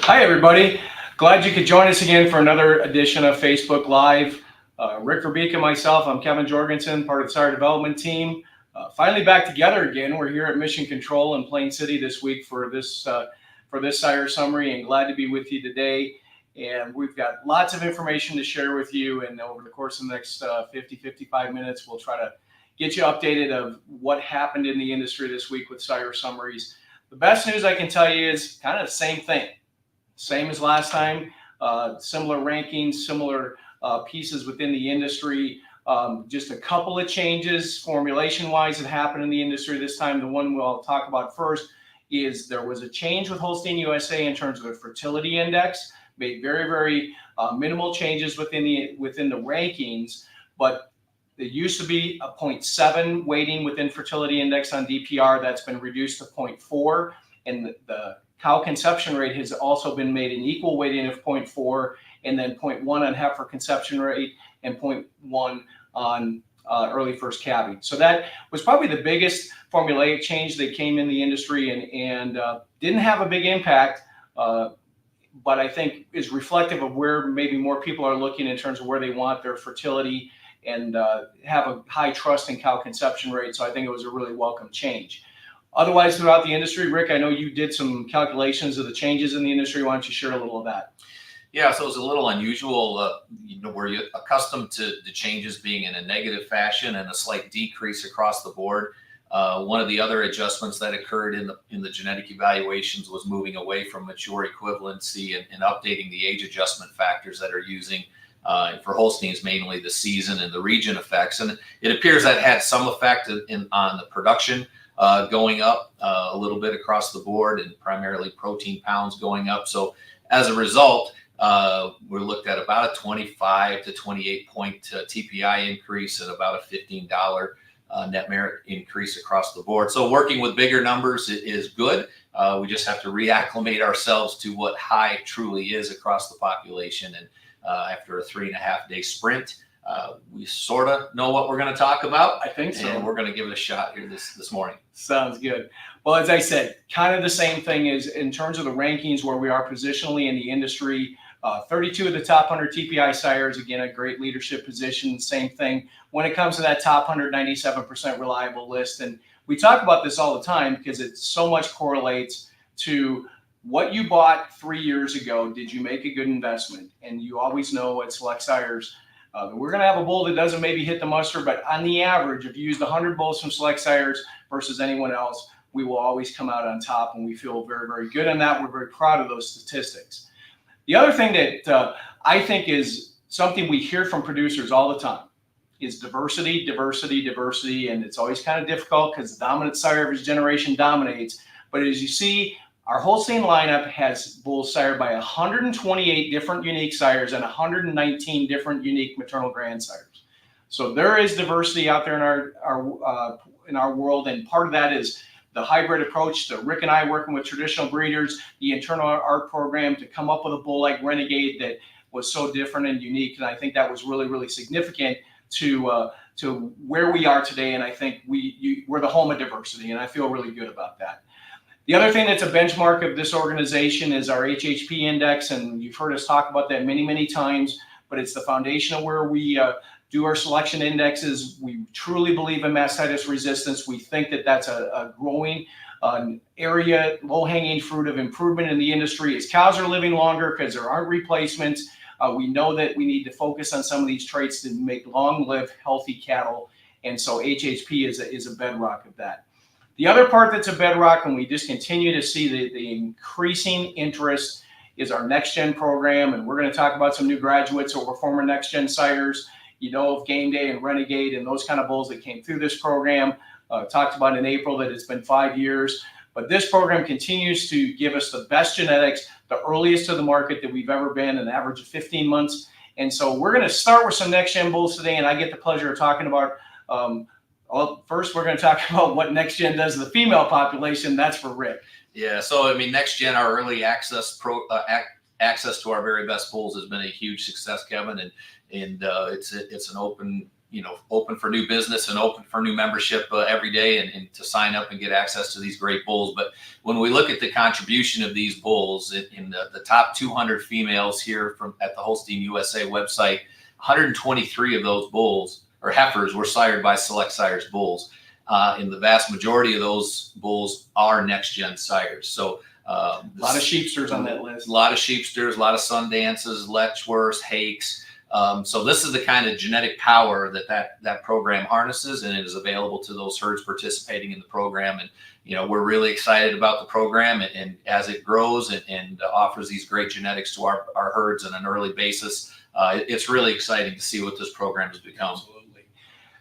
Hi, everybody. Glad you could join us again for another edition of Facebook Live. Rick VerBeek and myself, I'm Kevin Jorgensen, part of the Sire development team. Finally back together again. We're here at Mission Control in Plain City this week for this Sire summary, and glad to be with you today. And we've got lots of information to share with you, and over the course of the next 55 minutes, we'll try to get you updated of what happened in the industry this week with Sire summaries. The best news I can tell you is kind of the same thing. Same as last time, similar rankings, similar pieces within the industry. Just a couple of changes formulation-wise that happened in the industry this time. The one we'll talk about first is there was a change with Holstein USA in terms of the fertility index. Made very, very minimal changes within the rankings, but there used to be a 0.7 weighting within fertility index on DPR. That's been reduced to 0.4, and the cow conception rate has also been made an equal weighting of 0.4, and then 0.1 on heifer conception rate and 0.1 on early first calving. So that was probably the biggest formulaic change that came in the industry and didn't have a big impact, but I think is reflective of where maybe more people are looking in terms of where they want their fertility and have a high trust in cow conception rate. So I think it was a really welcome change. Otherwise, throughout the industry, Rick, I know you did some calculations of the changes in the industry. Why don't you share a little of that? Yeah, so it was a little unusual. Where you're accustomed to the changes being in a negative fashion and a slight decrease across the board. One of the other adjustments that occurred in the genetic evaluations was moving away from mature equivalency and updating the age adjustment factors that are using for Holsteins, mainly the season and the region effects. And it appears that had some effect on the production. Going up a little bit across the board, and primarily protein pounds going up. So as a result, we're looked at about a 25 to 28 point TPI increase and about a $15 net merit increase across the board. So working with bigger numbers is good. We just have to reacclimate ourselves to what high truly is across the population. And after a 3.5-day sprint, we sort of know what we're going to talk about. I think so. And we're going to give it a shot here this morning. Sounds good. Well, as I said, kind of the same thing is in terms of the rankings where we are positionally in the industry. 32 of the top 100 TPI sires, again, a great leadership position. Same thing when it comes to that top 197% reliable list. And we talk about this all the time because it so much correlates to what you bought 3 years ago. Did you make a good investment? And you always know at Select Sires, we're going to have a bull that doesn't maybe hit the muster, but on the average, if you use the 100 bulls from Select Sires versus anyone else, we will always come out on top, and we feel very, very good on that. We're very proud of those statistics. The other thing that I think is something we hear from producers all the time is diversity, diversity, diversity, and it's always kind of difficult because the dominant sire of his generation dominates. But as you see, our Holstein lineup has bulls sired by 128 different unique sires and 119 different unique maternal grandsires. So there is diversity out there in our world, and part of that is the hybrid approach to Rick and I working with traditional breeders, the internal art program to come up with a bull like Renegade that was so different and unique. And I think that was really, really significant to where we are today. And I think we're the home of diversity, and I feel really good about that. The other thing that's a benchmark of this organization is our HHP index, and you've heard us talk about that many, many times, but it's the foundation of where we do our selection indexes. We truly believe in mastitis resistance. We think that that's a growing area, low-hanging fruit of improvement in the industry as cows are living longer because there aren't replacements. We know that we need to focus on some of these traits to make long-lived, healthy cattle, and so HHP is a bedrock of that. The other part that's a bedrock, and we just continue to see the increasing interest, is our Next Gen program. And we're going to talk about some new graduates who were former Next Gen sires, of Game Day and Renegade and those kind of bulls that came through this program. Talked about in April that it's been 5 years. But this program continues to give us the best genetics, the earliest to the market that we've ever been, an average of 15 months. And so we're going to start with some Next Gen bulls today, and I get the pleasure of talking about well, first, we're going to talk about what Next Gen does to the female population. That's for Rick. Yeah, so I mean, Next Gen, our early access access to our very best bulls has been a huge success, Kevin, and it's an open open for new business and open for new membership every day and to sign up and get access to these great bulls. But when we look at the contribution of these bulls in the top 200 females here at the Holstein USA website, 123 of those bulls or heifers were sired by Select Sires bulls. And the vast majority of those bulls are next gen sires. So a lot of sheepsters on that list. A lot of sheepsters, a lot of Sundances, Letchworths, Hakes. So this is the kind of genetic power that program harnesses, and it is available to those herds participating in the program. And we're really excited about the program, and as it grows and offers these great genetics to our herds on an early basis, it's really exciting to see what this program has become. Absolutely.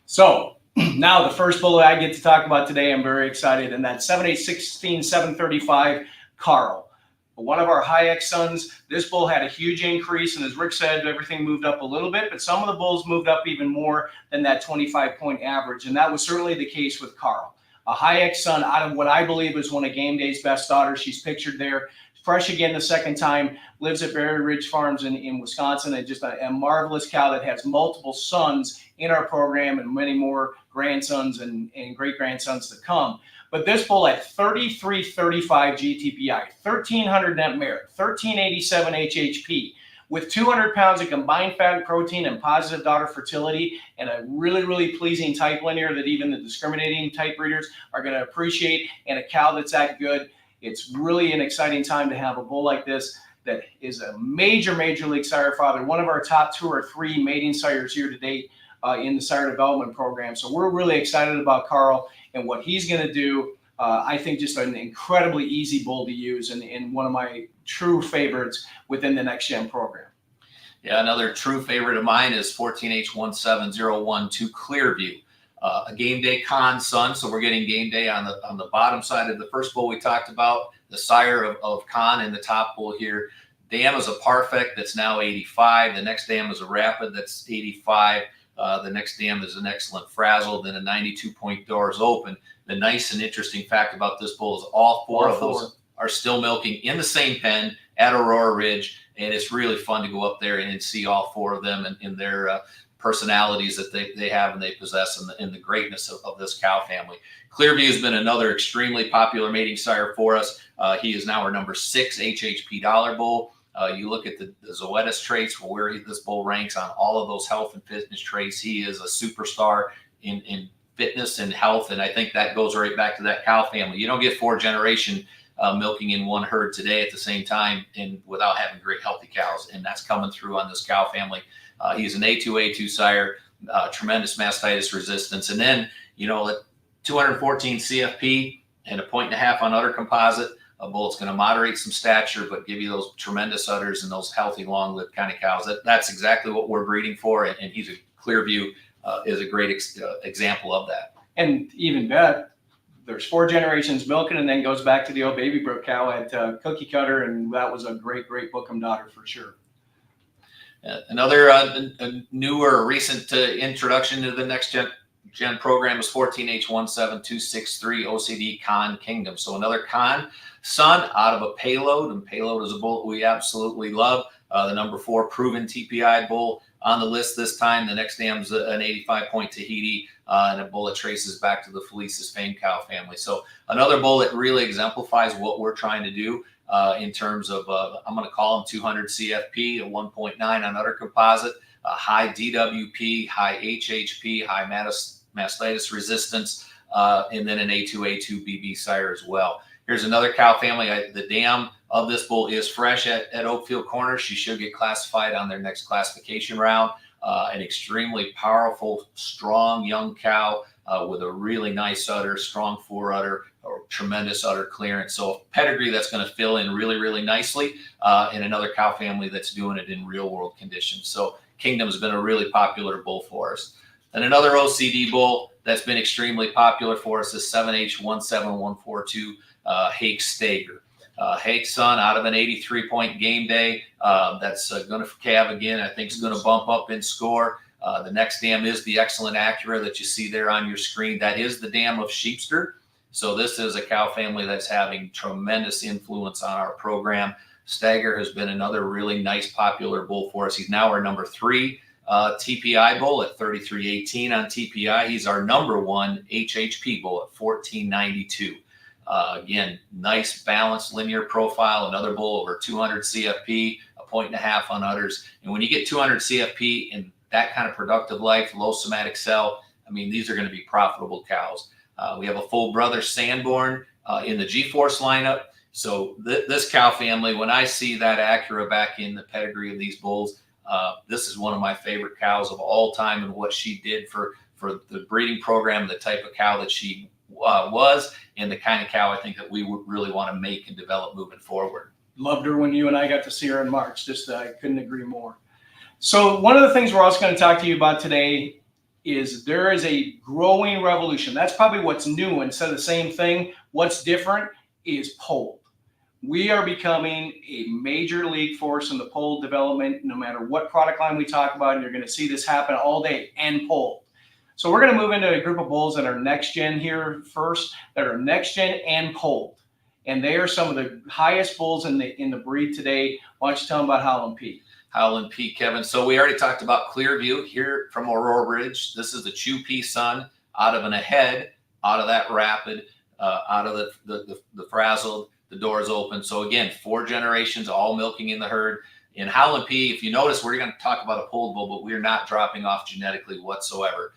So now the first bull I get to talk about today, I'm very excited, and that's 7/8/16 735 Carl. One of our high X sons. This bull had a huge increase, and as Rick said, everything moved up a little bit, but some of the bulls moved up even more than that 25-point average, and that was certainly the case with Carl. A high X son out of what I believe is one of Game Day's best daughters. She's pictured there, fresh again the second time, lives at Berry Ridge Farms in Wisconsin, and just a marvelous cow that has multiple sons in our program and many more grandsons and great-grandsons to come. But this bull at 3335 GTPI, 1300 net merit, 1387 HHP, with 200 pounds of combined fat and protein and positive daughter fertility, and a really, really pleasing type linear that even the discriminating type breeders are going to appreciate, and a cow that's that good. It's really an exciting time to have a bull like this that is a major league sire father, one of our top 2 or 3 mating sires here to date in the sire development program. So we're really excited about Carl and what he's going to do. I think just an incredibly easy bull to use, and one of my true favorites within the Next Gen program. Yeah, another true favorite of mine is 14H17012 Clearview, a Game Day Con son. So we're getting Game Day on the bottom side of the first bull we talked about, the sire of Con in the top bull here. Dam is a Parfect that's now 85. The next dam is a Rapid that's 85. The next dam is an excellent Frazzle, then a 92-point Doors Open. The nice and interesting fact about this bull is all four of those are still milking in the same pen at Aurora Ridge, and it's really fun to go up there and see all 4 of them and their personalities that they have and they possess, and the greatness of this cow family. Clearview has been another extremely popular mating sire for us. He is now our number 6 HHP dollar bull. You look at the Zoetis traits, where this bull ranks on all of those health and fitness traits. He is a superstar in fitness and health, and I think that goes right back to that cow family. You don't get 4 generation milking in one herd today at the same time and without having great healthy cows, and that's coming through on this cow family. He's an A2 sire, tremendous mastitis resistance, and then at 214 CFP and a 1.5 on udder composite. A bull that's going to moderate some stature, but give you those tremendous udders and those healthy, long-lived kind of cows. That's exactly what we're breeding for, and he's a Clearview is a great example of that. And even better, there's 4 generations milking, and then goes back to the old Baby Brook cow at Cookie Cutter, and that was a great Bookham daughter for sure. Another a newer, recent introduction to the Next Gen program is 14H17263 OCD Con Kingdom. So another Con son out of a Payload, and Payload is a bull we absolutely love. The number 4 proven TPI bull on the list this time. The next dam's an 85-point Tahiti, and a bull that traces back to the Felice's famed cow family. So another bull that really exemplifies what we're trying to do in terms of, I'm going to call him 200 CFP, a 1.9 on udder composite, a high DWP, high HHP, high mastitis resistance, and then an A2 BB sire as well. Here's another cow family. The dam of this bull is fresh at Oakfield Corners. She should get classified on their next classification round. An extremely powerful, strong young cow with a really nice udder, strong fore udder, or tremendous udder clearance. So a pedigree that's going to fill in really nicely, and another cow family that's doing it in real world conditions. So Kingdom's been a really popular bull for us. And another OCD bull that's been extremely popular for us is 7H17142 Hake Stager. Hake's son out of an 83-point Game Day. That's going to calve again. I think is going to bump up in score. The next dam is the excellent Acura that you see there on your screen. That is the dam of Sheepster. So this is a cow family that's having tremendous influence on our program. Stager has been another really nice popular bull for us. He's now our number 3 TPI bull at 33.18 on TPI. He's our number one HHP bull at 14.92. Again, nice balanced linear profile. Another bull over 200 CFP, a 1.5 on udders. And when you get 200 CFP in that kind of productive life, low somatic cell, I mean, these are going to be profitable cows. We have a full brother Sanborn in the G-Force lineup. So this cow family, when I see that Acura back in the pedigree of these bulls, this is one of my favorite cows of all time, and what she did for the breeding program, the type of cow that she was, and the kind of cow I think that we would really want to make and develop moving forward. Loved her when you and I got to see her in March. Just I couldn't agree more. So one of the things we're also going to talk to you about today is there is a growing revolution. That's probably what's new instead of the same thing. What's different is polled. We are becoming a major league force in the polled development, no matter what product line we talk about, and you're going to see this happen all day, and polled. So we're going to move into a group of bulls that are next gen here first, that are next gen and polled. And they are some of the highest bulls in the breed today. Why don't you tell them about Howland P? Howland P, Kevin. So we already talked about Clearview here from Aurora Ridge. This is the Chew P son out of an ahead, out of that rapid, out of the frazzled, the doors open. So again, 4 generations, all milking in the herd. In Howland P, if you notice, we're going to talk about a polled bull, but we're not dropping off genetically whatsoever.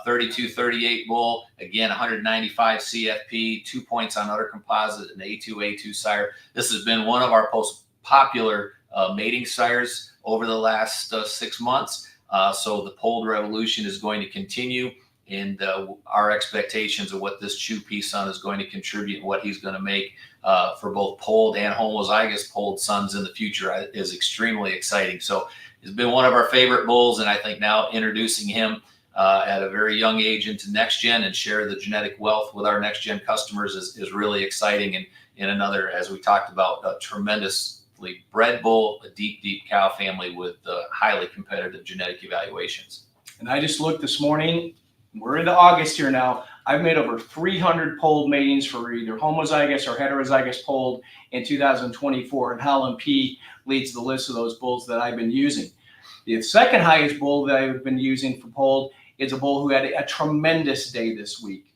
32-38 bull, again, 195 CFP, 2 points on udder composite, an A2 sire. This has been one of our most popular mating sires over the last 6 months. So the polled revolution is going to continue, and our expectations of what this Chew P son is going to contribute and what he's going to make for both polled and homozygous polled sons in the future is extremely exciting. So he's been one of our favorite bulls, and I think now introducing him at a very young age into next gen and share the genetic wealth with our next gen customers is really exciting. And in another, as we talked about, a tremendously bred bull, a deep cow family with highly competitive genetic evaluations. And I just looked this morning. We're into August here now. I've made over 300 polled matings for either homozygous or heterozygous polled in 2024, and Howland P leads the list of those bulls that I've been using. The second highest bull that I've been using for polled is a bull who had a tremendous day this week.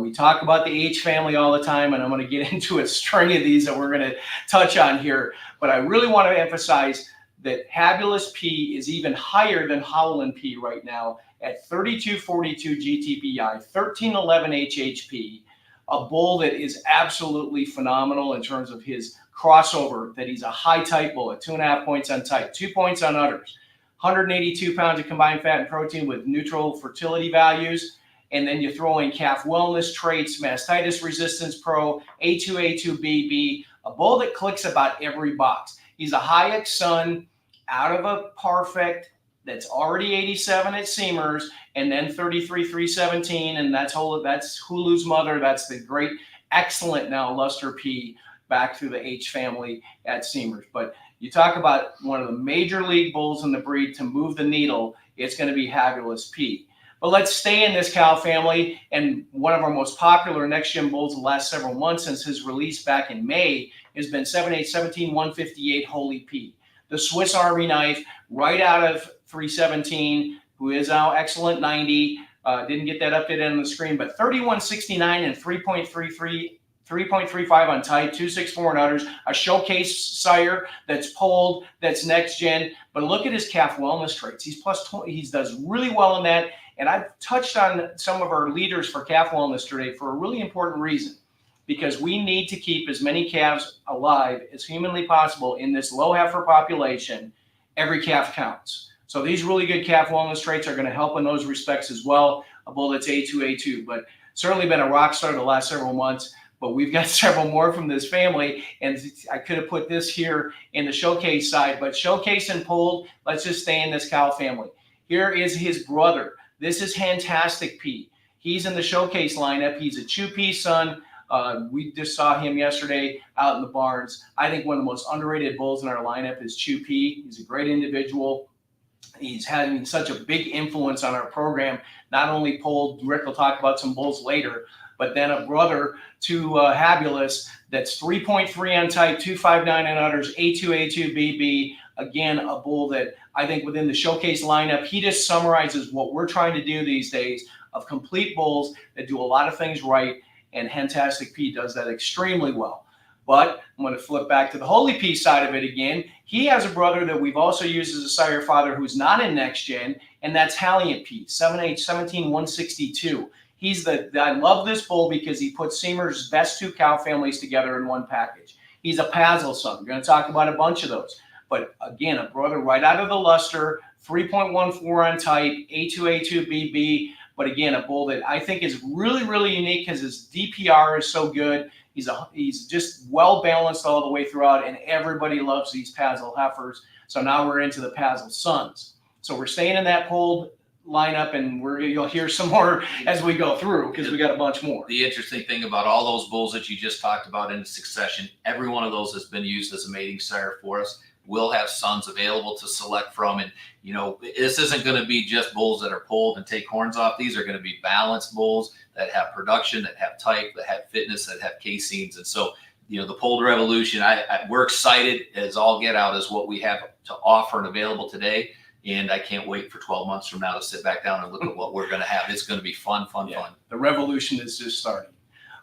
We talk about the H family all the time, and I'm going to get into a string of these that we're going to touch on here. But I really want to emphasize that Habulous P is even higher than Howland P right now at 32.42 GTPI, 13.11 HHP, a bull that is absolutely phenomenal in terms of his crossover, that he's a high type bull at 2.5 points on type, 2 points on udders, 182 pounds of combined fat and protein with neutral fertility values. And then you throw in calf wellness traits, mastitis resistance pro, A2BB, a bull that clicks about every box. He's a high X son out of a Perfect that's already 87 at Seamers, and then 33.317, and that's Hulu's mother. That's the great, excellent now Luster P back through the H family at Seamers. But you talk about one of the major league bulls in the breed to move the needle, it's going to be Habulous P. But let's stay in this cow family, and one of our most popular next-gen bulls the last several months since his release back in May has been 7.8, 158 Holy P. The Swiss Army knife right out of 317, who is now excellent 90. Didn't get that updated on the screen, but 31.69 and 3.35 on type, 2.64 in udders, a showcase sire that's polled, that's next gen. But look at his calf wellness traits. He's plus 20, he does really well in that. And I've touched on some of our leaders for calf wellness today for a really important reason, because we need to keep as many calves alive as humanly possible in this low heifer population. Every calf counts. So these really good calf wellness traits are going to help in those respects as well. A bull that's A2, but certainly been a rock star the last several months. But we've got several more from this family, and I could have put this here in the showcase side, but showcase and polled, let's just stay in this cow family. Here is his brother. This is Fantastic P. He's in the showcase lineup. He's a Chew P son. We just saw him yesterday out in the barns. I think one of the most underrated bulls in our lineup is Chew P. He's a great individual. He's having such a big influence on our program. Not only polled, Rick will talk about some bulls later, but then a brother to Habulous that's 3.3 on type, 2.59 on udders, A2BB, again, a bull that I think within the showcase lineup, he just summarizes what we're trying to do these days of complete bulls that do a lot of things right, and Hentastic Pete does that extremely well. But I'm going to flip back to the Holy Pea side of it again. He has a brother that we've also used as a sire father who's not in next gen, and that's Halliant Pete, 7H17162. I love this bull because he puts Seymour's best two cow families together in one package. He's a Pazel son. We're going to talk about a bunch of those. But again, a brother right out of the luster, 3.14 on type, A2A2BB. But again, a bull that I think is really, really unique because his DPR is so good. He's just well balanced all the way throughout, and everybody loves these Pazel heifers. So now we're into the Pazel sons. So we're staying in that polled lineup, and you'll hear some more as we go through because we got a bunch more. The interesting thing about all those bulls that you just talked about in succession, every one of those has been used as a mating sire for us. We'll have sons available to select from, and this isn't going to be just bulls that are pulled and take horns off. These are going to be balanced bulls that have production, that have type, that have fitness, that have caseins. And so the polled revolution, we're excited as all get out as what we have to offer and available today. And I can't wait for 12 months from now to sit back down and look at what we're going to have. It's going to be fun. The revolution is just starting.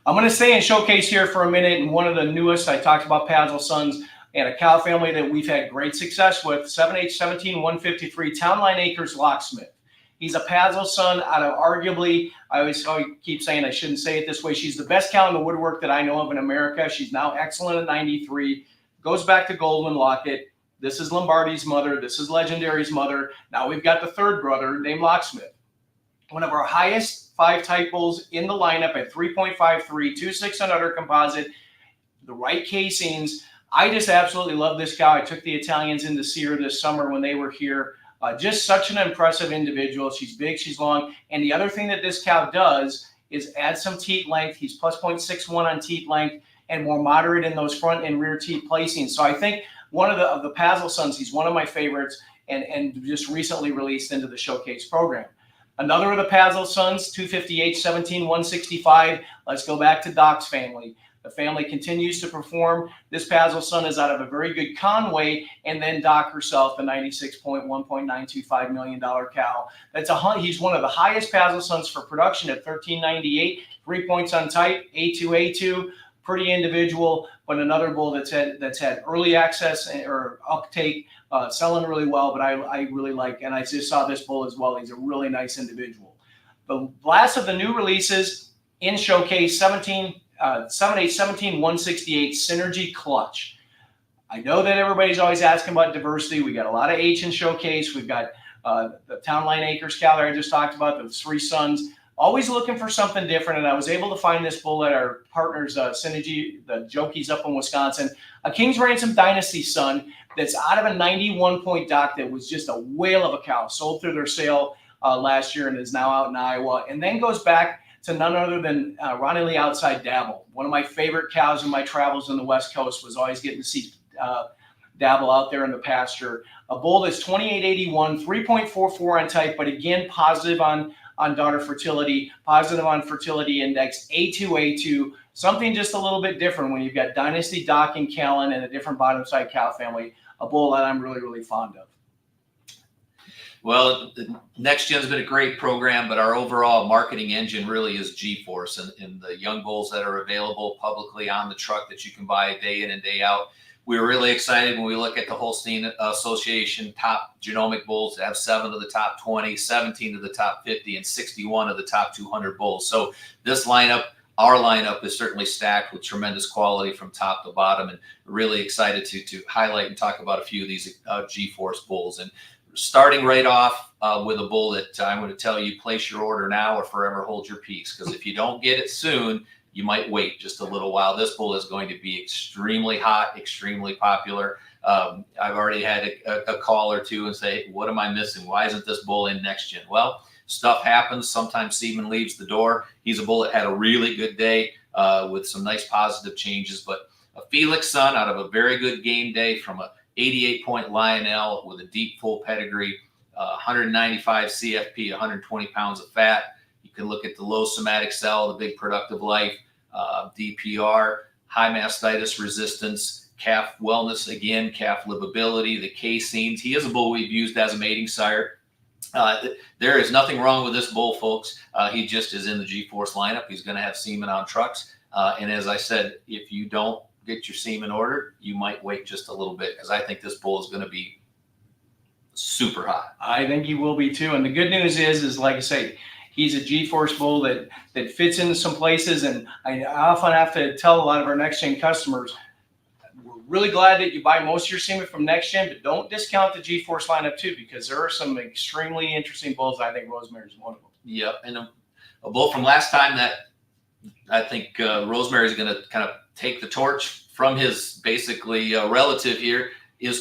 I'm going to stay in showcase here for a minute. And one of the newest, I talked about Pazel sons, and a cow family that we've had great success with, 7H17153, Townline Acres Locksmith. He's a Pazel son out of arguably, I always keep saying I shouldn't say it this way, she's the best cow in the woodwork that I know of in America. She's now excellent at 93, goes back to Goldwyn Lockett. This is Lombardi's mother. This is Legendary's mother. Now we've got the third brother named Locksmith. One of our highest 5 type bulls in the lineup at 3.53, 2.6 on udder composite, the right casings. I just absolutely love this cow. I took the Italians into Sire this summer when they were here. Just such an impressive individual. She's big, she's long. And the other thing that this cow does is add some teat length. He's plus 0.61 on teat length and more moderate in those front and rear teat placings. So I think one of the Pazel sons, he's one of my favorites and just recently released into the showcase program. Another of the Pazel sons, 250H17165. Let's go back to Doc's family. The family continues to perform. This Pazel son is out of a very good Conway, and then Doc herself, the 96.1.925 million cow. He's one of the highest Pazel sons for production at 1398, 3 points on type, A2A2, pretty individual, but another bull that's had early access or uptake, selling really well. But I really like, and I just saw this bull as well. He's a really nice individual. The last of the new releases in showcase, 7H17168 Synergy Clutch. I know that everybody's always asking about diversity. We got a lot of H in showcase. We've got the Townline Acres cow that I just talked about, the 3 sons. Always looking for something different, and I was able to find this bull at our partners, Synergy, the Jokies up in Wisconsin, a King's Ransom Dynasty son that's out of a 91-point dock that was just a whale of a cow, sold through their sale last year and is now out in Iowa, and then goes back to none other than Ronnie Lee Outside Dabble. One of my favorite cows in my travels in the West Coast was always getting to see Dabble out there in the pasture. A bull that's 2881, 3.44 on type, but again, positive on daughter fertility, positive on fertility index, A2A2, something just a little bit different when you've got Dynasty, Doc, and Callan and a different bottom side cow family, a bull that I'm really, really fond of. Well, Next Gen's been a great program, but our overall marketing engine really is G-Force and the young bulls that are available publicly on the truck that you can buy day in and day out. We were really excited when we look at the Holstein Association top genomic bulls to have 7 of the top 20, 17 of the top 50, and 61 of the top 200 bulls. So this lineup, our lineup, is certainly stacked with tremendous quality from top to bottom, and really excited to highlight and talk about a few of these G-Force bulls. And starting right off with a bull that I'm going to tell you, place your order now or forever hold your peace, because if you don't get it soon, you might wait just a little while. This bull is going to be extremely hot, extremely popular. I've already had a call or two and say, what am I missing? Why isn't this bull in Next Gen? Well, stuff happens. Sometimes semen leaves the door. He's a bull that had a really good day with some nice positive changes, but a Felix son out of a very good game day from a 88-point Lionel with a deep full pedigree, 195 CFP, 120 pounds of fat. You can look at the low somatic cell, the big productive life, DPR, high mastitis resistance, calf wellness, again, calf livability, the caseins. He is a bull we've used as a mating sire. There is nothing wrong with this bull, folks. He just is in the G-Force lineup. He's going to have semen on trucks. And as I said, if you don't get your semen ordered, you might wait just a little bit, because I think this bull is going to be super hot. I think he will be too. And the good news is like I say, he's a G-Force bull that fits into some places. And I often have to tell a lot of our next gen customers, we're really glad that you buy most of your semen from next gen, but don't discount the G-Force lineup too, because there are some extremely interesting bulls. I think Rosemary's one of them. Yep. And a bull from last time that I think Rosemary is going to kind of take the torch from his basically relative here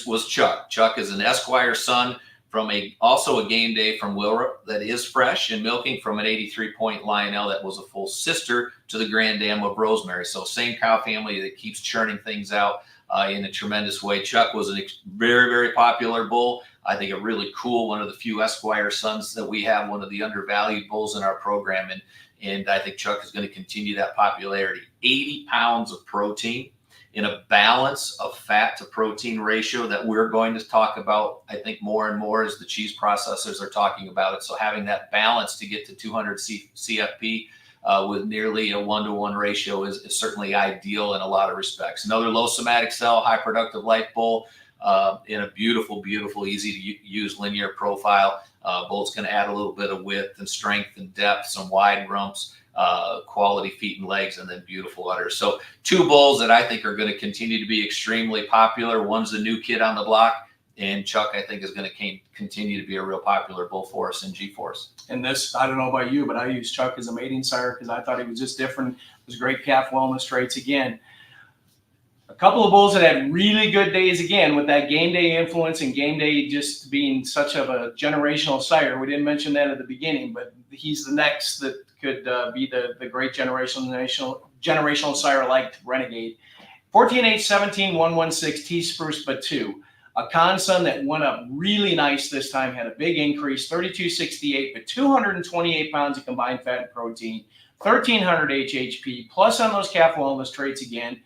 was Chuck. Chuck is an Esquire son from also a game day from Wilrup that is fresh and milking from an 83-point Lionel that was a full sister to the Grand Dam of Rosemary. So same cow family that keeps churning things out in a tremendous way. Chuck was a very, very popular bull. I think a really cool, one of the few Esquire sons that we have, one of the undervalued bulls in our program. And I think Chuck is going to continue that popularity. 80 pounds of protein in a balance of fat to protein ratio that we're going to talk about, I think, more and more as the cheese processors are talking about it. So having that balance to get to 200 CFP with nearly a 1-to-1 ratio is certainly ideal in a lot of respects. Another low somatic cell, high productive life bull in a beautiful, beautiful, easy to use linear profile. Bull's going to add a little bit of width and strength and depth, some wide rumps, quality feet and legs, and then beautiful udders. So two bulls that I think are going to continue to be extremely popular. One's the new kid on the block, and Chuck, I think, is going to continue to be a real popular bull for us in G-Force. And this, I don't know about you, but I use Chuck as a mating sire because I thought he was just different. There's great calf wellness traits again. A couple of bulls that had really good days again with that game day influence, and game day just being such of a generational sire. We didn't mention that at the beginning, but he's the next that could be the great generational sire like Renegade. 14-8, 17-116 T-Spruce Batu. A Conson that went up really nice this time, had a big increase, 32.68, but 228 pounds of combined fat and protein, 1,300 HHP, plus on those calf wellness traits again,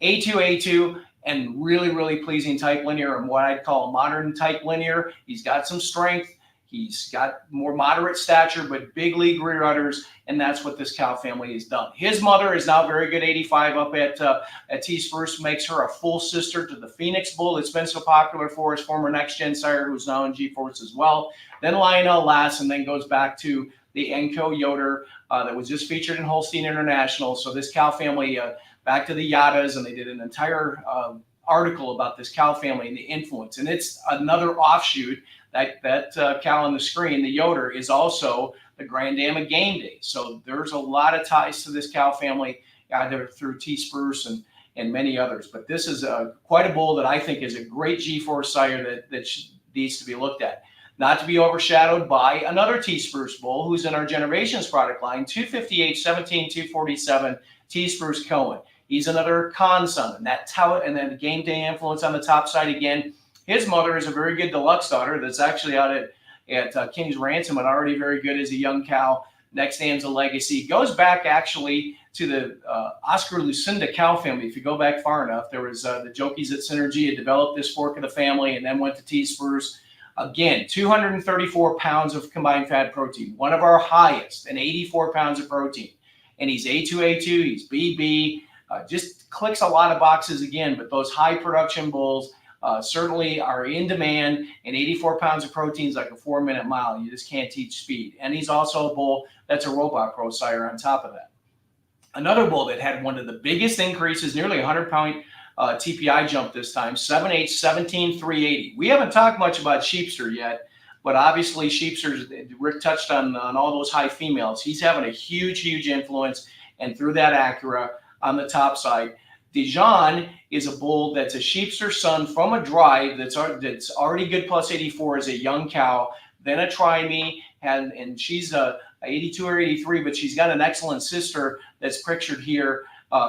A2, and really, really pleasing type linear, and what I'd call a modern type linear. He's got some strength. He's got more moderate stature, but big league rear udders, and that's what this cow family has done. His mother is now very good 85 up at T-Spruce, makes her a full sister to the Phoenix bull that's been so popular for us, former next gen sire who's now in G-Force as well. Then Lionel last, and then goes back to the Enco Yoder that was just featured in Holstein International. So this cow family, back to the Yadas, and they did an entire article about this cow family and the influence. And it's another offshoot. That cow on the screen, the Yoder, is also the Grand Dam of Game Day. So there's a lot of ties to this cow family, either through T-Spruce and many others. But this is quite a bull that I think is a great G-Force sire that needs to be looked at. Not to be overshadowed by another T-Spruce bull who's in our Generations product line, 258, 17, 247, T-Spruce Cohen. He's another Conson, and then the game day influence on the top side again. His mother is a very good deluxe daughter that's actually out at King's Ransom and already very good as a young cow. Next name's a legacy. Goes back actually to the Oscar Lucinda cow family. If you go back far enough, there was the Jokies at Synergy had developed this fork of the family and then went to T-Spruce. Again, 234 pounds of combined fat protein, one of our highest, and 84 pounds of protein. And he's A2, he's BB, just clicks a lot of boxes again, but those high production bulls certainly are in demand, and 84 pounds of protein is like a 4-minute mile. You just can't teach speed. And he's also a bull that's a Robot Pro sire on top of that. Another bull that had one of the biggest increases, nearly 100-pound TPI jump this time, 7'8", 17,380. We haven't talked much about Sheepster yet, but obviously Sheepster, Rick touched on all those high females. He's having a huge, huge influence, and through that Acura on the top side. Dijon is a bull that's a Sheepster son from a drive that's already good plus 84 as a young cow, then a Try-Me, and she's a 82 or 83, but she's got an excellent sister that's pictured here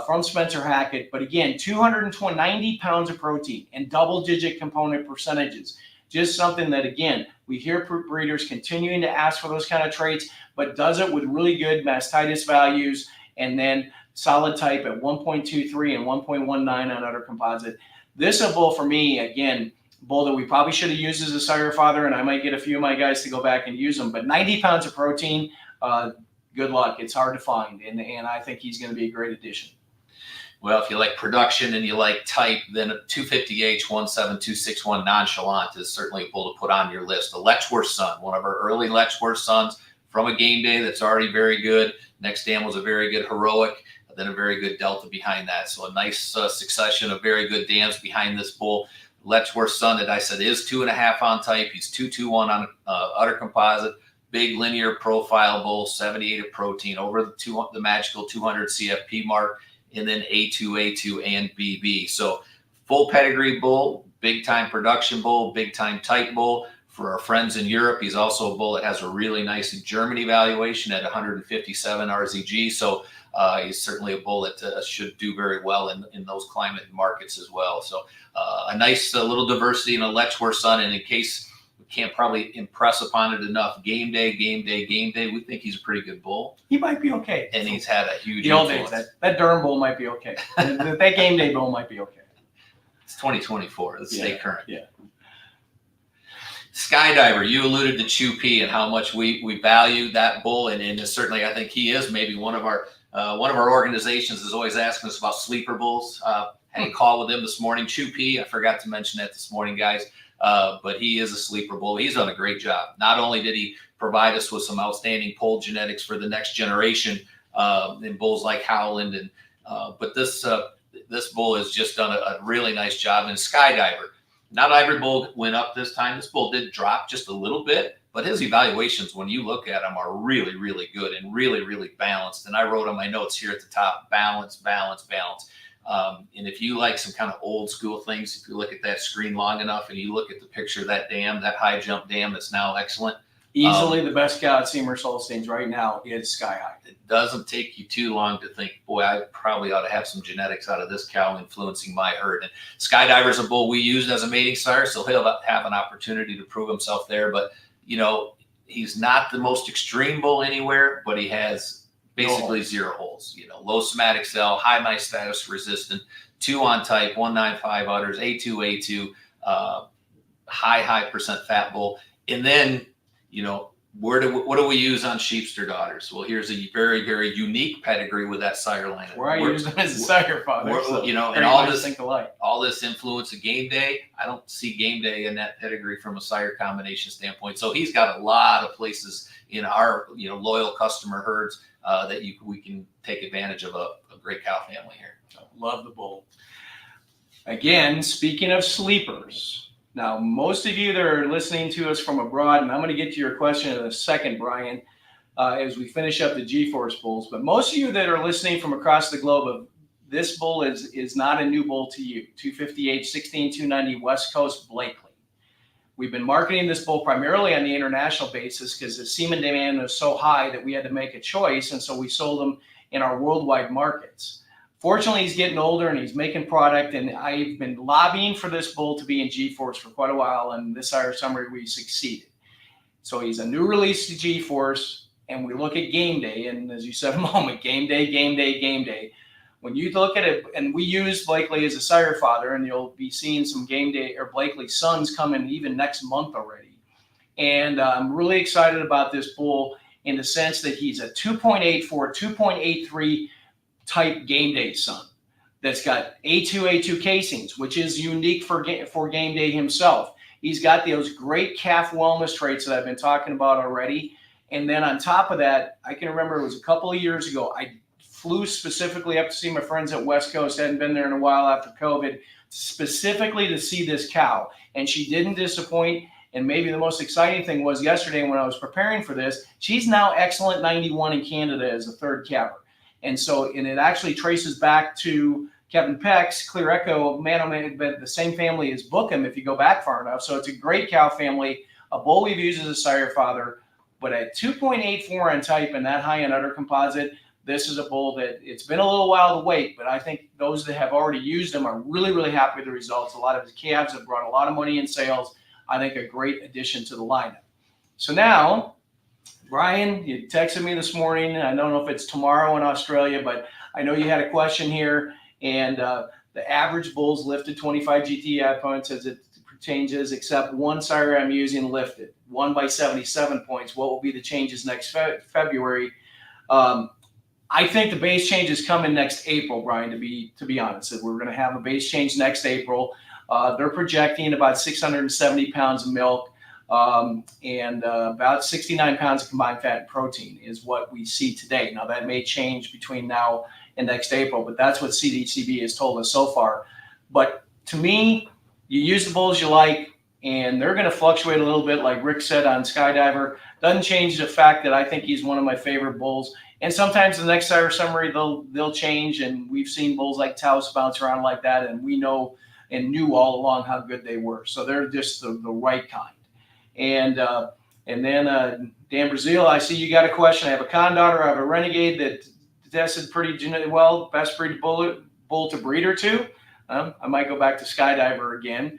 from Spencer Hackett. But again, 290 pounds of protein and double-digit component percentages. Just something that, again, we hear breeders continuing to ask for those kind of traits, but does it with really good mastitis values, and then solid type at 1.23 and 1.19 on udder composite. This is a bull for me, again, bull that we probably should have used as a sire father, and I might get a few of my guys to go back and use them. But 90 pounds of protein, good luck. It's hard to find, and I think he's going to be a great addition. Well, if you like production and you like type, then a 250H 17261 Nonchalant is certainly a bull to put on your list. A Letchworth son, one of our early Letchworth sons from a game day that's already very good. Next dam was a very good heroic, then a very good delta behind that. So a nice succession of very good dams behind this bull. Letchworth son that I said is 2.5 on type. He's 221 on udder composite. Big linear profile bull, 78 of protein, over the magical 200 CFP mark, and then A2, and BB. So full pedigree bull, big time production bull, big time type bull. For our friends in Europe, he's also a bull that has a really nice German evaluation at 157 RZG. So he's certainly a bull that should do very well in those climate markets as well. So a nice little diversity in a Letchworth son. And in case we can't probably impress upon it enough, game day, we think he's a pretty good bull. He might be okay. And he's had a huge the old influence. days, that Durham bull might be okay. that game day bull might be okay. It's 2024. Let's stay current. Yeah. Skydiver, you alluded to Chew P and how much we value that bull, and certainly I think he is maybe one of our organizations is always asking us about sleeper bulls. Had a call with him this morning. Chew P, I forgot to mention that this morning, guys, but he is a sleeper bull. He's done a great job. Not only did he provide us with some outstanding poll genetics for the next generation in bulls like Howland, and but this bull has just done a really nice job. And Skydiver, not every bull went up this time. This bull did drop just a little bit, but his evaluations, when you look at them, are really, really good and really, really balanced. And I wrote on my notes here at the top, balance, balance, balance. And if you like some kind of old school things, if you look at that screen long enough and you look at the picture of that dam, that high jump dam that's now excellent. Easily the best cow at Seymour Holsteins right now is Sky High. It doesn't take you too long to think, boy, I probably ought to have some genetics out of this cow influencing my herd. And Skydiver's a bull we used as a mating sire, so he'll have an opportunity to prove himself there. But, you know, he's not the most extreme bull anywhere, but he has basically zero holes. You know, low somatic cell, high mystatus resistant, 2 on type, 195 udders, A2, high percent fat bull. And then, you know, what do we use on Sheepster daughters? Well, here's a very, very unique pedigree with that sire line. Where I use them as a sire father. So you know, and all this influence of game day. I don't see game day in that pedigree from a sire combination standpoint. So he's got a lot of places in our, you know, loyal customer herds that we can take advantage of a great cow family here. Love the bull. Again, speaking of sleepers. Now, most of you that are listening to us from abroad, and I'm going to get to your question in a second, Brian, as we finish up the G-Force bulls, but most of you that are listening from across the globe, this bull is not a new bull to you. 250H, 16290 West Coast Blakely. We've been marketing this bull primarily on the international basis because the semen demand was so high that we had to make a choice, and so we sold them in our worldwide markets. Fortunately, he's getting older and he's making product, and I've been lobbying for this bull to be in G-Force for quite a while, and this sire summary we succeeded. So he's a new release to G-Force, and we look at game day, and as you said a moment, game day. When you look at it, and we use Blakely as a sire father, and you'll be seeing some game day or Blakely sons coming even next month already. And I'm really excited about this bull in the sense that he's a 2.84, 2.83 type game day son that's got A2 casings, which is unique for game day himself. He's got those great calf wellness traits that I've been talking about already. And then on top of that, I can remember it was a couple of years ago, I flew specifically up to see my friends at West Coast, hadn't been there in a while after COVID, specifically to see this cow. And she didn't disappoint. And maybe the most exciting thing was yesterday when I was preparing for this, she's now excellent 91 in Canada as a third calver. And so, and it actually traces back to Kevin Peck's Clear Echo, the same family as Bookham if you go back far enough. So it's a great cow family, a bull we've used as a sire father, but at 2.84 on type and that high in udder composite, this is a bull that it's been a little while to wait, but I think those that have already used him are really, really happy with the results. A lot of his calves have brought a lot of money in sales. I think a great addition to the lineup. So now, Brian, you texted me this morning. I don't know if it's tomorrow in Australia, but I know you had a question here. And The average bulls lifted 25 GTI points as it changes, except one sire I'm using lifted, one by 77 points. What will be the changes next February? I think the base change is coming next April, Brian, to be honest. We're going to have a base change next April. They're projecting about 670 pounds of milk and about 69 pounds of combined fat and protein is what we see today. Now, that may change between now and next April, but that's what CDCB has told us so far. But to me, you use the bulls you like, and they're going to fluctuate a little bit, like Rick said on Skydiver. Doesn't change the fact that I think he's one of my favorite bulls. And sometimes the next sire summary, they'll change, and we've seen bulls like Taos bounce around like that, and we know and knew all along how good they were. So they're just the right kind. And then Dan Brazil, I see you got a question. I have a con daughter. I have a renegade that tested pretty well, best breed bull to breeder to. I might go back to Skydiver again.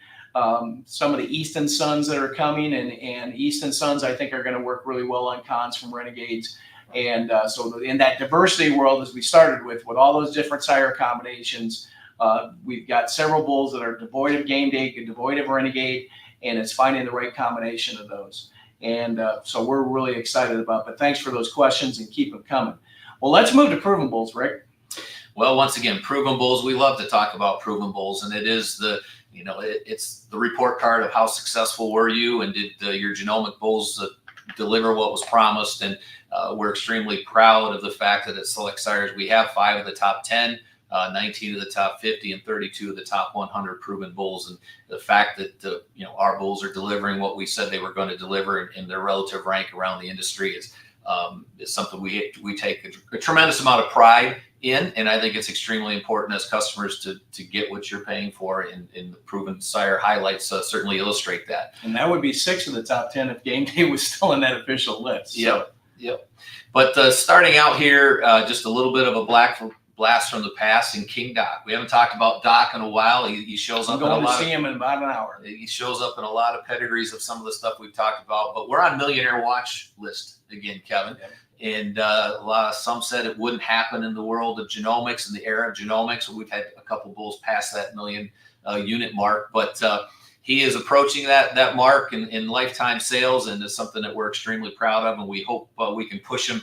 Some of the Easton Sons that are coming, and Easton Sons I think are going to work really well on cons from renegades. And so in that diversity world, as we started with all those different sire combinations, we've got several bulls that are devoid of game day, devoid of renegade, and it's finding the right combination of those. And so we're really excited about it. But thanks for those questions and keep them coming. Well, let's move to proven bulls, Rick. Well, once again, proven bulls. We love to talk about proven bulls, and it is it's the report card of how successful were you, and did your genomic bulls deliver what was promised. And we're extremely proud of the fact that at Select Sires we have 5 of the top 10, 19 of the top 50, and 32 of the top 100 proven bulls. And the fact that our bulls are delivering what we said they were going to deliver in their relative rank around the industry is something we take a tremendous amount of pride in, and I think it's extremely important as customers to get what you're paying for. In the proven sire highlights certainly illustrate that. And that would be 6 of the top 10 if game day was still in that official list. So. Yep. But starting out here, just a little bit of a blast from the past in King Doc. We haven't taled about Doc in a while. He shows up. I'm going to see him in about an hour. He shows up in a lot of pedigrees of some of the stuff we've talked about. But we're on Millionaire Watch list again, Kevin. Yep. And some said it wouldn't happen in the world of genomics, in the era of genomics. We've had a couple bulls past that million unit mark, but he is approaching that mark in lifetime sales, and it's something that we're extremely proud of. And we hope we can push him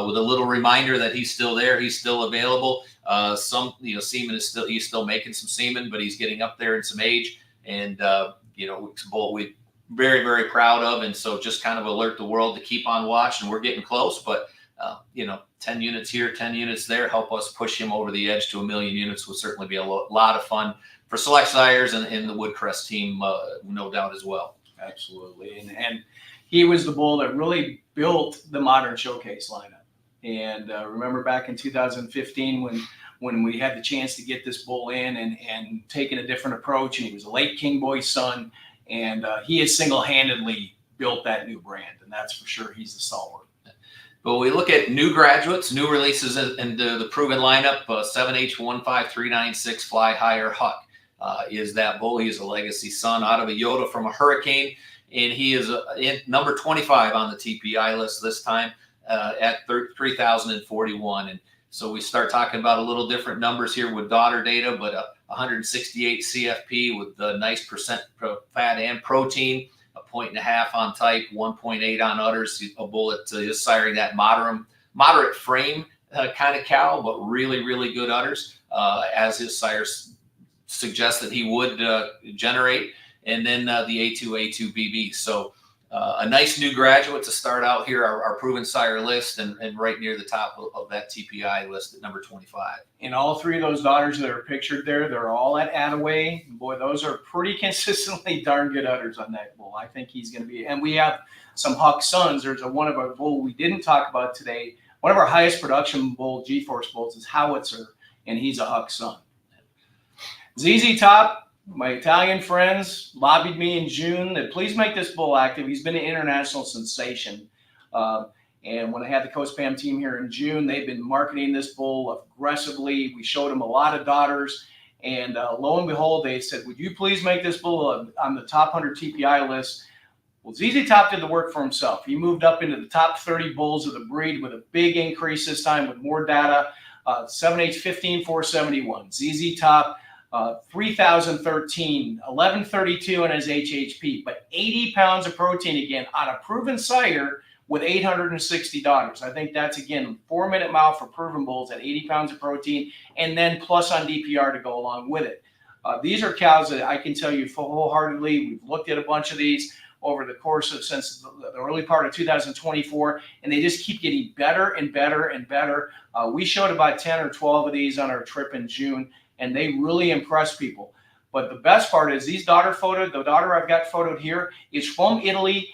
with a little reminder that he's still there, he's still available. Semen he's still making some semen, but he's getting up there in some age, and it's a bull we very, very proud of. And so just kind of alert the world to keep on watch, and we're getting close, but 10 units here, 10 units there, help us push him over the edge to 1 million units will certainly be a lot of fun for Select Sires and the Woodcrest team, no doubt as well. Absolutely. And he was the bull that really built the modern showcase lineup. And remember back in 2015 when we had the chance to get this bull in and taking a different approach, and he was a late King Boy's son. And he has single-handedly built that new brand, and that's for sure. He's the stalwart. But we look at new graduates, new releases in the proven lineup. 7H15396 Fly Higher Huck is that bull. He is a legacy son out of a Yoda from a Hurricane, and he is number 25 on the TPI list this time at 3,041. And so we start talking about a little different numbers here with daughter data, but 168 CFP with the nice percent fat and protein, 1.5 on type, 1.8 on udders. A bull that is siring that moderate frame kind of cow, but really, really good udders, as his sire suggests that he would generate. And then the A2BB. So a nice new graduate to start out here, our proven sire list, and right near the top of that TPI list at number 25. And all 3 of those daughters that are pictured there, they're all at Attaway. Boy, those are pretty consistently darn good udders on that bull. I think he's going to be, and we have some Huck sons. There's one of our bull we didn't talk about today. One of our highest production bull, G-Force bulls, is Howitzer, and he's a Huck son. ZZ Top. My Italian friends lobbied me in June that please make this bull active. He's been an international sensation. And when I had the Co-Spam team here in June, they've been marketing this bull aggressively. We showed them a lot of daughters. And lo and behold, they said, would you please make this bull on the top 100 TPI list? Well, ZZ Top did the work for himself. He moved up into the top 30 bulls of the breed with a big increase this time with more data. 7H15471. ZZ Top. 3,013, 1132 in his HHP, but 80 pounds of protein again on a proven sire with 860 daughters. I think that's, again, 4-minute mile for proven bulls at 80 pounds of protein, and then plus on DPR to go along with it. These are cows that I can tell you wholeheartedly, we've looked at a bunch of these over the course of since the early part of 2024, and they just keep getting better and better and better. We showed about 10 or 12 of these on our trip in June, and they really impress people. But the best part is these the daughter I've got photoed here is from Italy.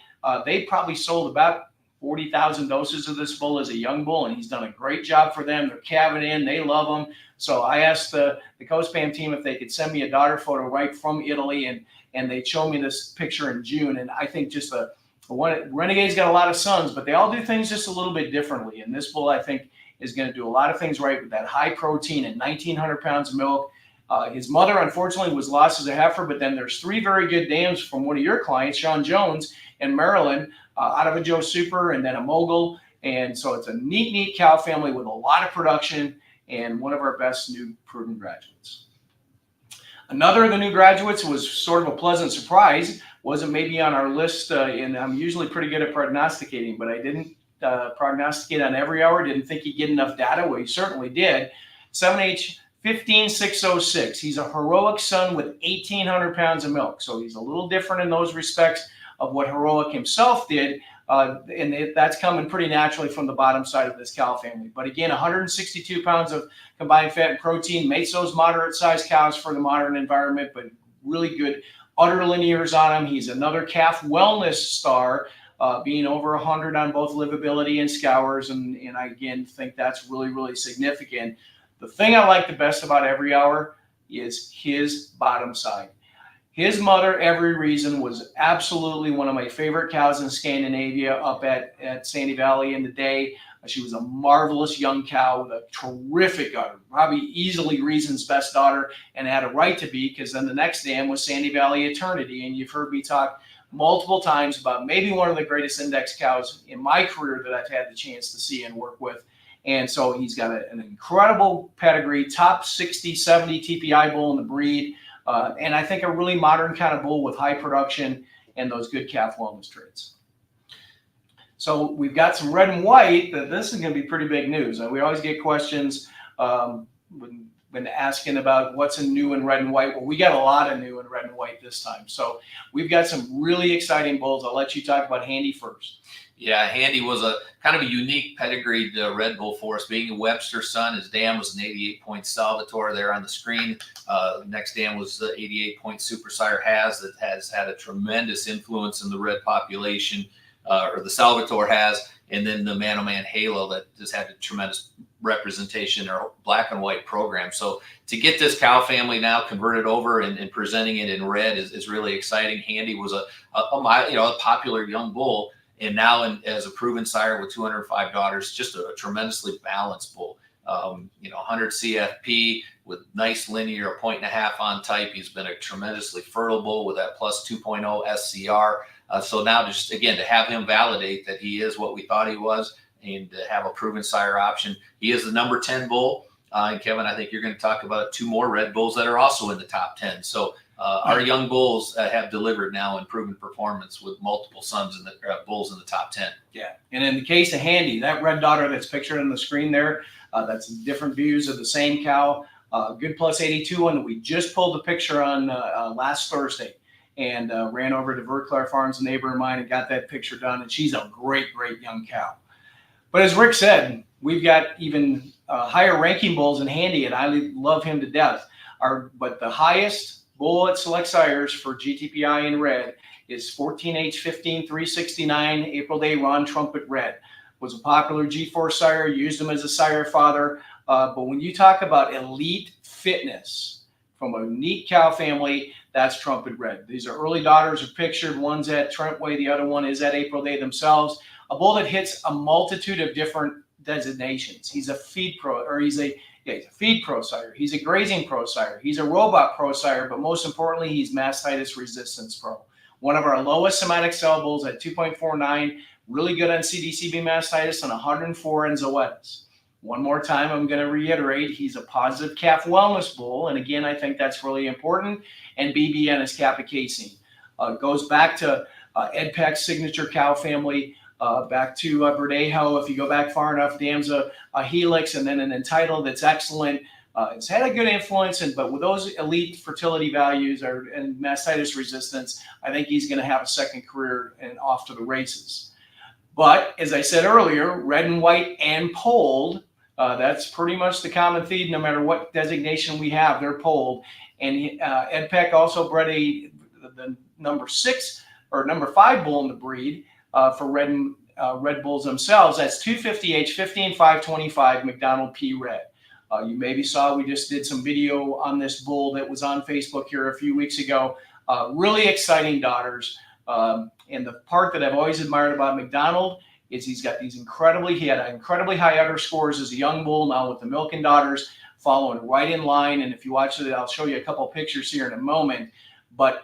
They probably sold about 40,000 doses of this bull as a young bull, and he's done a great job for them. They're calving in, they love him. So I asked the co-spam team if they could send me a daughter photo right from Italy, and they showed me this picture in June. And I think just the one, Renegade's got a lot of sons, but they all do things just a little bit differently. And this bull, I think, is going to do a lot of things right with that high protein and 1,900 pounds of milk. His mother, unfortunately, was lost as a heifer, but then there's 3 very good dams from one of your clients, Sean Jones, in Maryland, out of a Joe Super and then a Mogul. And so it's a neat cow family with a lot of production and one of our best new proven graduates. Another of the new graduates was sort of a pleasant surprise. Wasn't maybe on our list, and I'm usually pretty good at prognosticating, but I didn't prognosticate on every hour. Didn't think he'd get enough data. Well, he certainly did. 7H 15606. He's a heroic son with 1,800 pounds of milk. So he's a little different in those respects of what Heroic himself did. And that's coming pretty naturally from the bottom side of this cow family. But again, 162 pounds of combined fat and protein makes those moderate sized cows for the modern environment, but really good udder linears on him. He's another calf wellness star, being over 100 on both livability and scours. And I, again, think that's really significant. The thing I like the best about Every Hour is his bottom side. His mother, Every Reason, was absolutely one of my favorite cows in Scandinavia up at Sandy Valley in the day. She was a marvelous young cow with a terrific udder, probably easily Reason's best daughter, and had a right to be, because then the next dam was Sandy Valley Eternity. And you've heard me talk multiple times about maybe one of the greatest index cows in my career that I've had the chance to see and work with. And so he's got an incredible pedigree, top 60, 70 TPI bull in the breed. And I think a really modern kind of bull with high production and those good calf wellness traits. So we've got some red and white. This is going to be pretty big news. We always get questions when asking about what's new in red and white. Well, we got a lot of new in red and white this time. So we've got some really exciting bulls. I'll let you talk about Handy first. Yeah, Handy was a kind of a unique pedigreed Red Bull for us. Being a Webster son, his dam was an 88-point Salvatore there on the screen. Next dam was the 88-point Super Sire that has had a tremendous influence in the red population, or the Salvatore has, and then the Man-O-Man Halo that just had a tremendous representation or black and white program. So to get this cow family now converted over and presenting it in red is really exciting. Handy was a popular young bull. And now as a proven sire with 205 daughters, just a tremendously balanced bull. 100 CFP with nice linear, 1.5 on type. He's been a tremendously fertile bull with that plus 2.0 SCR. So now just, again, to have him validate that he is what we thought he was and to have a proven sire option. He is the number 10 bull. And Kevin, I think you're going to talk about 2 more Red Bulls that are also in the top 10. So our young bulls have delivered now in proven performance with multiple sons in the bulls in the top 10. Yeah, and in the case of Handy, that red daughter that's pictured on the screen there, that's different views of the same cow. Good plus 82 one that we just pulled the picture on last Thursday, and ran over to Verclair Farms, a neighbor of mine, and got that picture done. And she's a great young cow. But as Rick said, we've got even higher ranking bulls in Handy, and I love him to death. But the highest bull at Select Sires for GTPI in red is 14H15369 April Day Ron Trumpet Red. Was a popular G4 sire, used him as a sire father. But when you talk about elite fitness from a neat cow family, that's Trumpet Red. These are early daughters are pictured. One's at Trentway, the other one is at April Day themselves. A bull that hits a multitude of different designations. He's a feed pro, or he's a feed pro sire. He's a grazing pro sire. He's a robot pro sire, but most importantly, he's mastitis resistance pro. One of our lowest somatic cell bulls at 2.49, really good on CDCB mastitis and 104 in zoetis. One more time, I'm going to reiterate, he's a positive calf wellness bull. And again, I think that's really important. And BBN is Kappa casein. Goes back to Ed Peck's signature cow family, back to Verdejo. If you go back far enough, Dam's a Helix, and then an Entitled that's excellent. It's had a good influence, but with those elite fertility values and mastitis resistance, I think he's going to have a second career and off to the races. But as I said earlier, red and white and polled, that's pretty much the common theme. No matter what designation we have, they're polled. And Ed Peck also bred the number 6 or number 5 bull in the breed for red bulls themselves. That's 250H 15525 McDonald P Red. You maybe saw we just did some video on this bull that was on Facebook here a few weeks ago. Really exciting daughters. And the part that I've always admired about McDonald is he had incredibly high udder scores as a young bull. Now with the Milken daughters following right in line. And if you watch it, I'll show you a couple of pictures here in a moment. But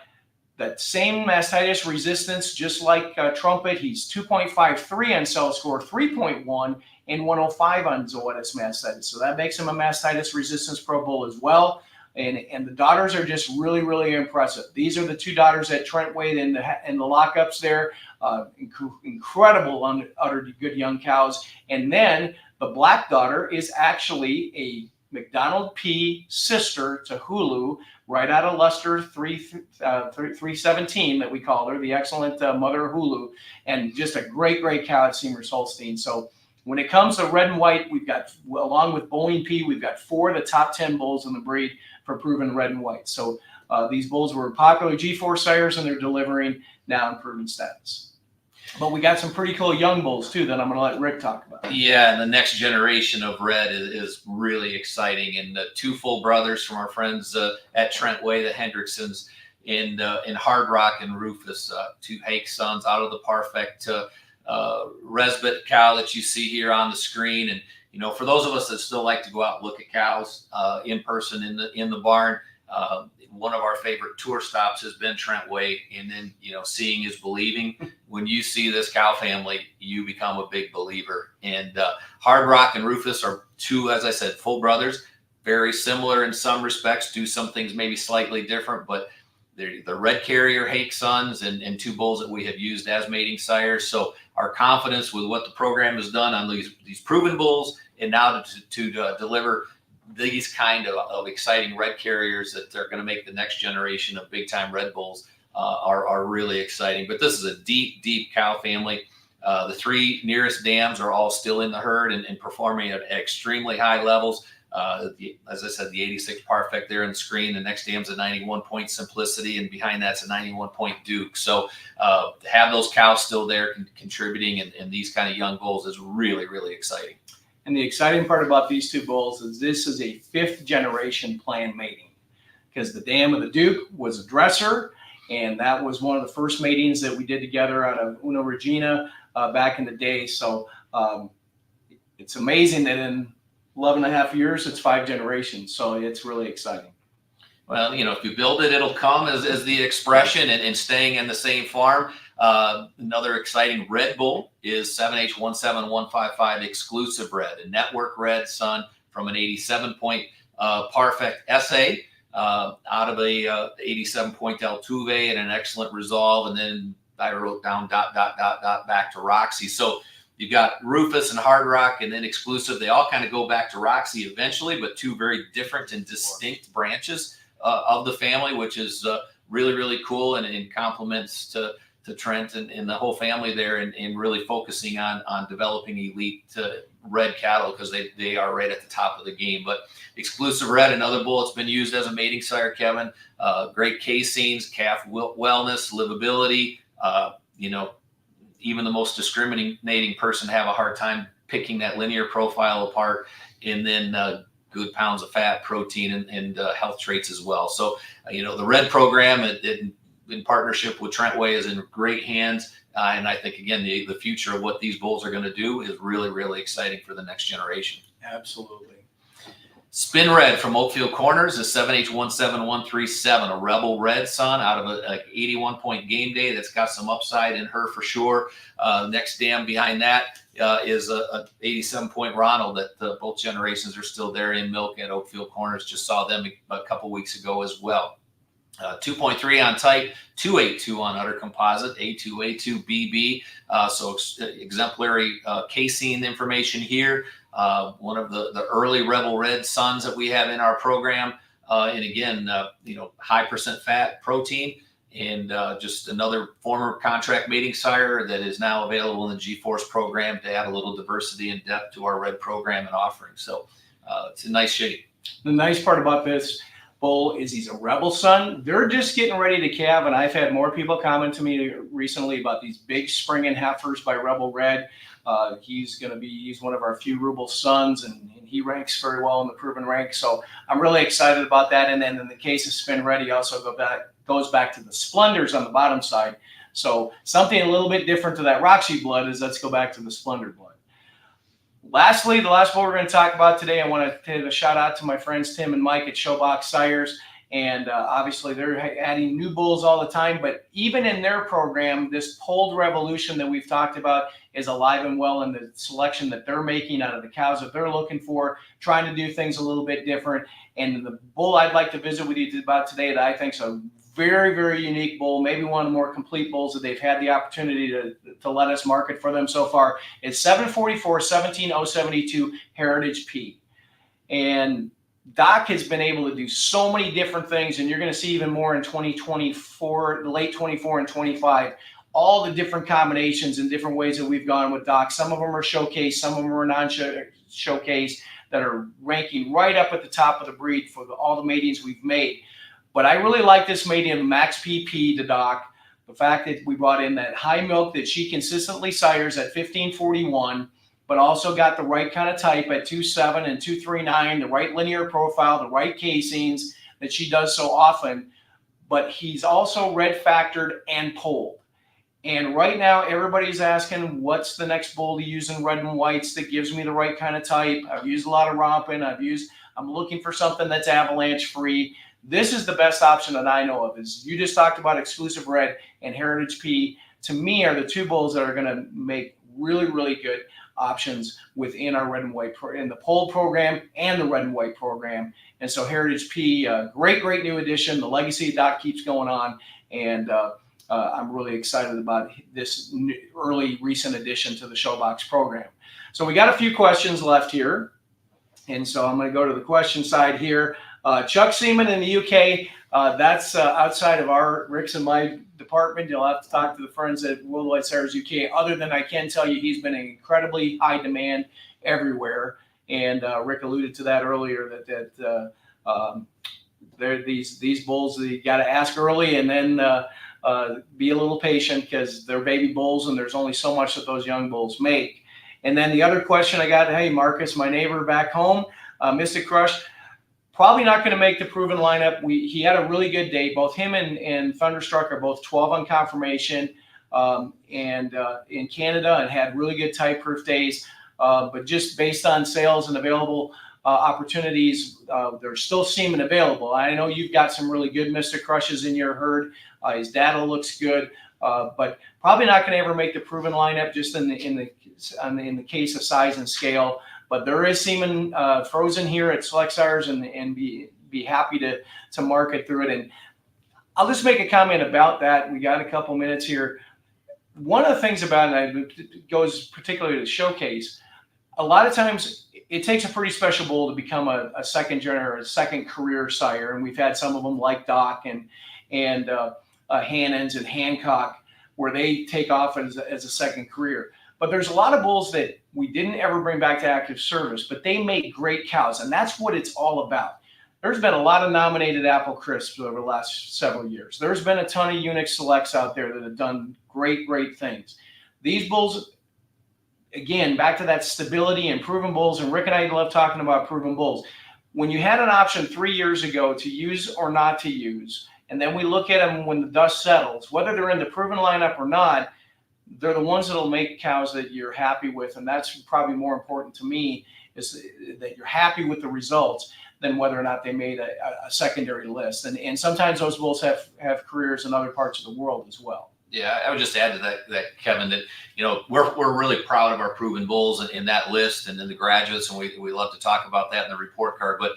that same mastitis resistance, just like Trumpet, he's 2.53 on cell score, 3.1, and 105 on zoetis mastitis. So that makes him a mastitis resistance pro bull as well. And the daughters are just really, really impressive. These are the 2 daughters that Trent weighed in the lockups there. Incredible uttered good young cows. And then the black daughter is actually a McDonald P sister to Hulu, right out of Luster 317 that we call her, the excellent mother of Hulu, and just a great cow at Seymour's Holstein. So when it comes to red and white, we've got, along with Bowling P, we've got 4 of the top 10 bulls in the breed for proven red and white. So these bulls were popular G4 sires, and they're delivering now in proven status. But we got some pretty cool young bulls too that I'm going to let Rick talk about. Yeah, and the next generation of red is really exciting. And the 2 full brothers from our friends at Trentway, the Hendricksons, in Hard Rock and Rufus, 2 Hake sons out of the Parfect Resbit cow that you see here on the screen. And for those of us that still like to go out and look at cows in person in the barn, one of our favorite tour stops has been Trentway, and then seeing is believing. When you see this cow family, you become a big believer. And Hard Rock and Rufus are 2, as I said, full brothers, very similar in some respects, do some things maybe slightly different, but they're the red carrier Hake sons and 2 bulls that we have used as mating sires. So our confidence with what the program has done on these proven bulls, and now to deliver these kind of exciting red carriers that are going to make the next generation of big time red bulls are really exciting. But this is a deep cow family. The 3 nearest dams are all still in the herd and performing at extremely high levels. As I said, the 86 Parfect there on the screen. The next dam's a 91 point Simplicity, and behind that's a 91 point Duke. So to have those cows still there contributing and these kind of young bulls is really, really exciting. And the exciting part about these 2 bulls is this is a 5th generation planned mating, because the dam of the Duke was a dresser, and that was one of the first matings that we did together out of Una Regina back in the day. So it's amazing that in 11 and a half years, it's 5 generations. So it's really exciting. Well, if you build it, it'll come as the expression, and staying in the same farm. Another exciting red bull is 7H17155 exclusive red, a network red son from an 87 point Parfect SA out of a 87 point Altuve and an excellent resolve. And then I wrote down ... back to Roxy. So you've got Rufus and Hard Rock, and then exclusive. They all kind of go back to Roxy eventually, but 2 very different and distinct branches of the family, which is really, really cool, and compliments to Trent and the whole family there, and really focusing on developing elite red cattle, because they are right at the top of the game. But exclusive red, another bull that's been used as a mating sire, Kevin. Great caseins, calf wellness, livability. Even the most discriminating person have a hard time picking that linear profile apart. And then good pounds of fat, protein, and health traits as well. So, the red program in partnership with Trentway is in great hands. And I think, again, the future of what these bulls are going to do is really, really exciting for the next generation. Absolutely. Spin Red from Oakfield Corners is 7H17137, a Rebel Red son out of a 81-point game day that's got some upside in her for sure. Next dam behind that is a 87-point Ronald that both generations are still there in milk at Oakfield Corners. Just saw them a couple weeks ago as well. 2.3 on type, 282 on udder composite, A2BB. So exemplary casein information here. One of the early Rebel Red sons that we have in our program. And again, high percent fat protein, and just another former contract mating sire that is now available in the G-Force program to add a little diversity and depth to our red program and offering. So it's a nice shape. The nice part about this bull is he's a Rebel son. They're just getting ready to calve, and I've had more people comment to me recently about these big springing heifers by Rebel Red. He's one of our few Rubel sons, and he ranks very well in the proven rank. So I'm really excited about that. And then in the case of Spin Red, he also goes back to the Splendors on the bottom side. So something a little bit different to that Roxy blood is let's go back to the Splendor blood. Lastly, the last bull we're going to talk about today, I want to give a shout out to my friends Tim and Mike at Showbox Sires. And obviously, they're adding new bulls all the time. But even in their program, this polled revolution that we've talked about is alive and well in the selection that they're making out of the cows that they're looking for, trying to do things a little bit different. And the bull I'd like to visit with you about today that I think is a very, very unique bull, maybe one of the more complete bulls that they've had the opportunity to let us market for them so far, is 744-17072 Heritage P. And Doc has been able to do so many different things, and you're going to see even more in 2024, late 24 and 25, all the different combinations and different ways that we've gone with Doc. Some of them are showcase, some of them are non-showcase that are ranking right up at the top of the breed for all the matings we've made. But I really like this mating of Max PP to Doc. The fact that we brought in that high milk that she consistently sires at 1541, but also got the right kind of type at 2.7 and 2.39, the right linear profile, the right casings that she does so often. But he's also red factored and polled. And right now, everybody's asking, what's the next bull to use in red and whites that gives me the right kind of type? I've used a lot of romping. I'm looking for something that's avalanche free. This is the best option that I know of. Is you just talked about Exclusive Red and Heritage P. To me, are the two bulls that are going to make really, really good options within our red and white in the polled program and the red and white program. And so Heritage P, great new addition. The legacy of Doc keeps going on, and I'm really excited about this recent addition to the Showbox program. So we got a few questions left here, and so I'm going to go to the question side here. Chuck Seaman in the UK, that's outside of Rick's and my department. You'll have to talk to the friends at Worldwide Sires UK. Other than I can tell you, he's been in incredibly high demand everywhere. And Rick alluded to that earlier, that these bulls that you got to ask early, and then be a little patient because they're baby bulls and there's only so much that those young bulls make. And then the other question I got, hey, Marcus, my neighbor back home, Mystic Crush, probably not going to make the proven lineup. He had a really good day. Both him and Thunderstruck are both 12 on confirmation and in Canada, and had really good type proof days. But just based on sales and available opportunities, there's still semen available. I know you've got some really good Mystic Crushes in your herd. His data looks good, but probably not going to ever make the proven lineup just in the case of size and scale. But there is semen frozen here at Select Sires, and be happy to market through it. And I'll just make a comment about that. We got a couple minutes here. One of the things about it, it goes particularly to Showcase, a lot of times it takes a pretty special bull to become a second career sire. And we've had some of them like Doc and Hannons and Hancock, where they take off as a second career. But there's a lot of bulls that we didn't ever bring back to active service, but they make great cows, and that's what it's all about. There's been a lot of nominated Apple Crisps over the last several years. There's been a ton of Unix Selects out there that have done great things. These bulls, again, back to that stability and proven bulls, and Rick and I love talking about proven bulls. When you had an option 3 years ago to use or not to use, and then we look at them when the dust settles, whether they're in the proven lineup or not, they're the ones that'll make cows that you're happy with, and that's probably more important to me. is that you're happy with the results than whether or not they made a secondary list. And sometimes those bulls have careers in other parts of the world as well. Yeah, I would just add to that Kevin, that we're really proud of our proven bulls in that list, and then the graduates, and we love to talk about that in the report card. But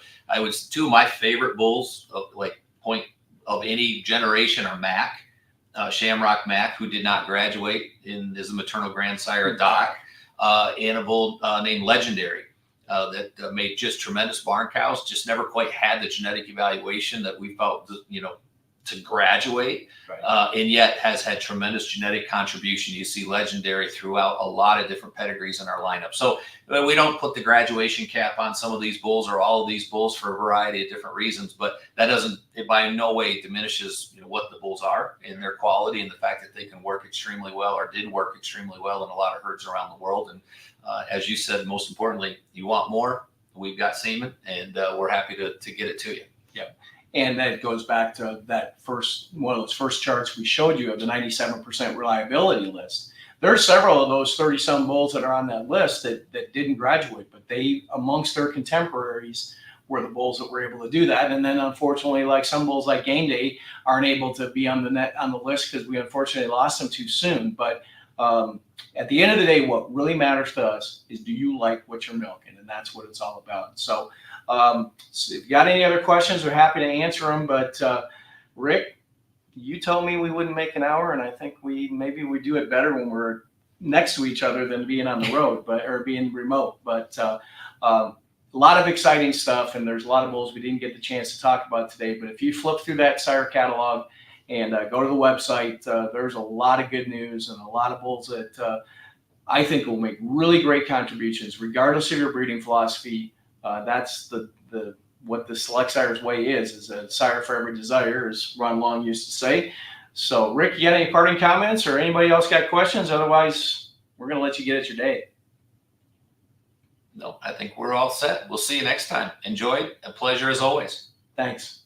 two of my favorite bulls point of any generation are Mac, Shamrock Mac, who did not graduate as a maternal grandsire of Doc, and a bull named Legendary that made just tremendous barn cows, just never quite had the genetic evaluation that we felt to graduate, Right. And yet has had tremendous genetic contribution. You see Legendary throughout a lot of different pedigrees in our lineup. So we don't put the graduation cap on some of these bulls or all of these bulls for a variety of different reasons, but it by no way diminishes what the bulls are and their quality, and the fact that they can work extremely well, or did work extremely well in a lot of herds around the world. And as you said, most importantly, you want more, we've got semen, and we're happy to get it to you. Yeah. And that goes back to that one of those first charts we showed you of the 97% reliability list. There are several of those 30-some bulls that are on that list that didn't graduate, but they, amongst their contemporaries, were the bulls that were able to do that. And then, unfortunately, like some bulls like Game Day aren't able to be on the list because we unfortunately lost them too soon. But at the end of the day, what really matters to us is, do you like what you're milking? And that's what it's all about. So if you got any other questions, we're happy to answer them. But Rick, you told me we wouldn't make an hour, and I think maybe we do it better when we're next to each other than being on the road, or being remote. But a lot of exciting stuff, and there's a lot of bulls we didn't get the chance to talk about today. But if you flip through that Sire catalog and go to the website, there's a lot of good news and a lot of bulls that I think will make really great contributions, regardless of your breeding philosophy. That's what the Select Sires way is a sire for every desire, as Ron Long used to say. So, Rick, you got any parting comments, or anybody else got questions? Otherwise, we're going to let you get at your day. No, I think we're all set. We'll see you next time. Enjoy. A pleasure as always. Thanks.